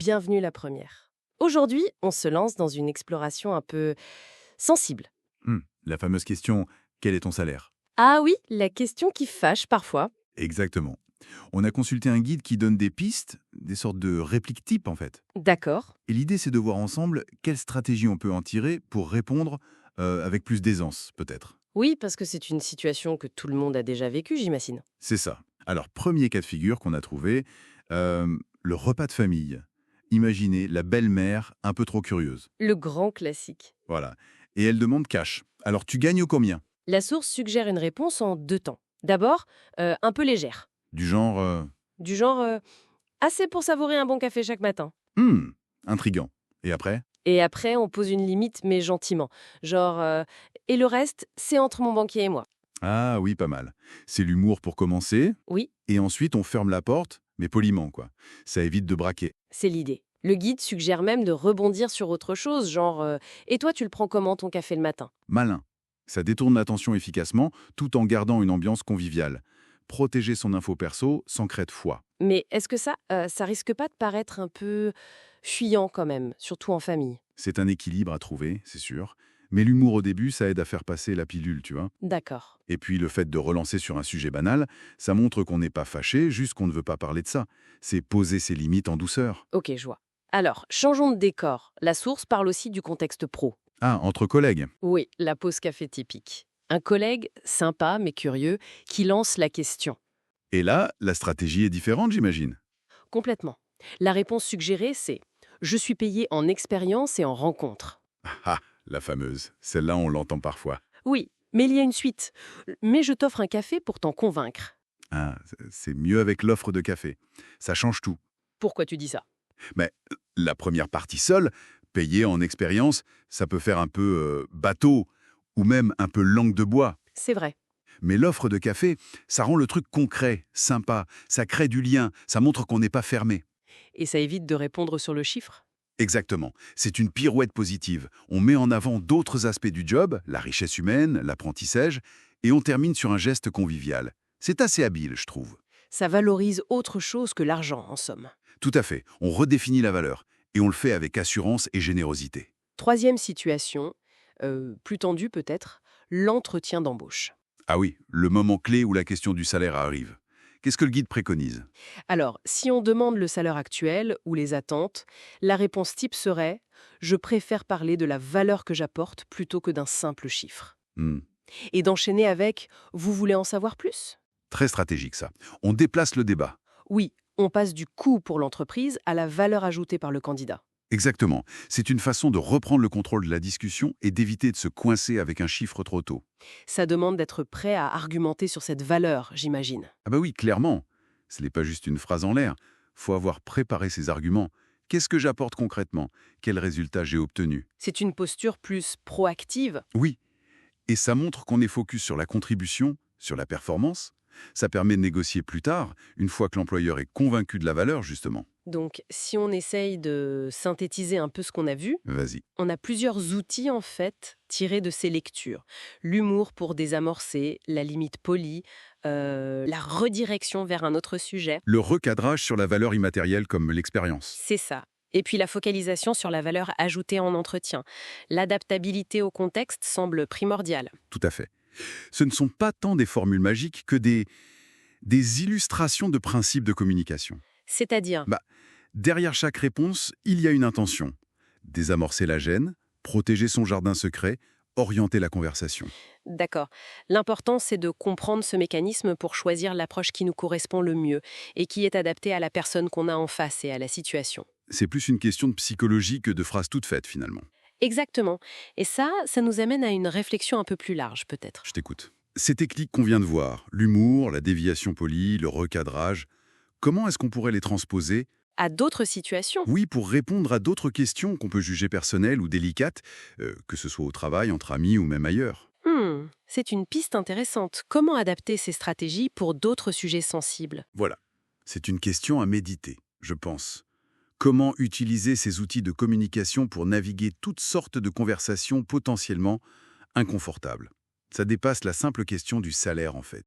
bienvenue la première. Aujourd'hui, on se lance dans une exploration un peu sensible. La fameuse question « Quel est ton salaire ?» Ah oui, la question qui fâche parfois. Exactement. On a consulté un guide qui donne des pistes, des sortes de répliques types en fait. D'accord. Et l'idée c'est de voir ensemble quelle stratégie on peut en tirer pour répondre avec plus d'aisance peut-être. Oui, parce que c'est une situation que tout le monde a déjà vécue, j'imagine. C'est ça. Alors premier cas de figure qu'on a trouvé, le repas de famille. Imaginez la belle-mère un peu trop curieuse. Le grand classique. Voilà. Et elle demande cash. Alors tu gagnes combien? La source suggère une réponse en deux temps. D'abord, un peu légère. Du genre Du genre, assez pour savourer un bon café chaque matin. Hmm, intriguant. Et après? Et après, on pose une limite, mais gentiment. Genre, et le reste, c'est entre mon banquier et moi. Ah oui, pas mal. C'est l'humour pour commencer, Oui, et ensuite on ferme la porte, mais poliment, quoi. Ça évite de braquer. c'est l'idée. Le guide suggère même de rebondir sur autre chose, genre et toi, tu le prends comment ton café le matin? Malin. Ça détourne l'attention efficacement, tout en gardant une ambiance conviviale. Protéger son info perso sans craie de foi. Mais est-ce que ça risque pas de paraître un peu fuyant quand même, surtout en famille? C'est un équilibre à trouver, c'est sûr. Mais l'humour au début, ça aide à faire passer la pilule, tu vois. D'accord. Et puis le fait de relancer sur un sujet banal, ça montre qu'on n'est pas fâché, juste qu'on ne veut pas parler de ça. C'est poser ses limites en douceur. Ok, je vois. Alors, changeons de décor. La source parle aussi du contexte pro. Ah, entre collègues. Oui, la pause café typique. Un collègue, sympa mais curieux, qui lance la question. Et là, la stratégie est différente, j'imagine. Complètement. La réponse suggérée, c'est je suis payé en expérience et en rencontre. Ah, la fameuse. Celle-là, on l'entend parfois. Oui, mais il y a une suite. Mais je t'offre un café pour t'en convaincre. Ah, c'est mieux avec l'offre de café. Ça change tout. Pourquoi tu dis ça? Mais la première partie seule, payée en expérience, ça peut faire un peu bateau ou même un peu langue de bois. C'est vrai. Mais l'offre de café, ça rend le truc concret, sympa, ça crée du lien, ça montre qu'on n'est pas fermé. Et ça évite de répondre sur le chiffre. Exactement. C'est une pirouette positive. On met en avant d'autres aspects du job, la richesse humaine, l'apprentissage, et on termine sur un geste convivial. C'est assez habile, je trouve. Ça valorise autre chose que l'argent, en somme. Tout à fait. On redéfinit la valeur. Et on le fait avec assurance et générosité. Troisième situation, plus tendue peut-être, l'entretien d'embauche. Ah oui, le moment clé où la question du salaire arrive. Qu'est-ce que le guide préconise? Alors, si on demande le salaire actuel ou les attentes, la réponse type serait « Je préfère parler de la valeur que j'apporte plutôt que d'un simple chiffre Hmm, ». Et d'enchaîner avec « Vous voulez en savoir plus ?» Très stratégique, ça. On déplace le débat. Oui, on passe du coût pour l'entreprise à la valeur ajoutée par le candidat. Exactement. C'est une façon de reprendre le contrôle de la discussion et d'éviter de se coincer avec un chiffre trop tôt. Ça demande d'être prêt à argumenter sur cette valeur, j'imagine. Ah bah oui, clairement. Ce n'est pas juste une phrase en l'air. Faut avoir préparé ses arguments. Qu'est-ce que j'apporte concrètement? Quel résultat j'ai obtenu? C'est une posture plus proactive. Oui. Et ça montre qu'on est focus sur la contribution, sur la performance. Ça permet de négocier plus tard, une fois que l'employeur est convaincu de la valeur, justement. Donc, si on essaye de synthétiser un peu ce qu'on a vu, Vas-y. on a plusieurs outils en fait tirés de ces lectures. L'humour pour désamorcer, la limite polie, la redirection vers un autre sujet. Le recadrage sur la valeur immatérielle comme l'expérience. C'est ça. Et puis la focalisation sur la valeur ajoutée en entretien. L'adaptabilité au contexte semble primordiale. Tout à fait. Ce ne sont pas tant des formules magiques que des illustrations de principes de communication. C'est-à-dire, Bah, derrière chaque réponse, il y a une intention. Désamorcer la gêne, protéger son jardin secret, orienter la conversation. d'accord, l'important c'est de comprendre ce mécanisme pour choisir l'approche qui nous correspond le mieux et qui est adaptée à la personne qu'on a en face et à la situation. C'est plus une question de psychologie que de phrases toutes faites, finalement. Exactement. Et ça nous amène à une réflexion un peu plus large, peut-être. Je t'écoute. Ces techniques qu'on vient de voir, l'humour, la déviation polie, le recadrage, comment est-ce qu'on pourrait les transposer? À d'autres situations. Oui, pour répondre à d'autres questions qu'on peut juger personnelles ou délicates, que ce soit au travail, entre amis ou même ailleurs. C'est une piste intéressante. Comment adapter ces stratégies pour d'autres sujets sensibles? Voilà. C'est une question à méditer, je pense. Comment utiliser ces outils de communication pour naviguer toutes sortes de conversations potentiellement inconfortables? Ça dépasse la simple question du salaire, en fait.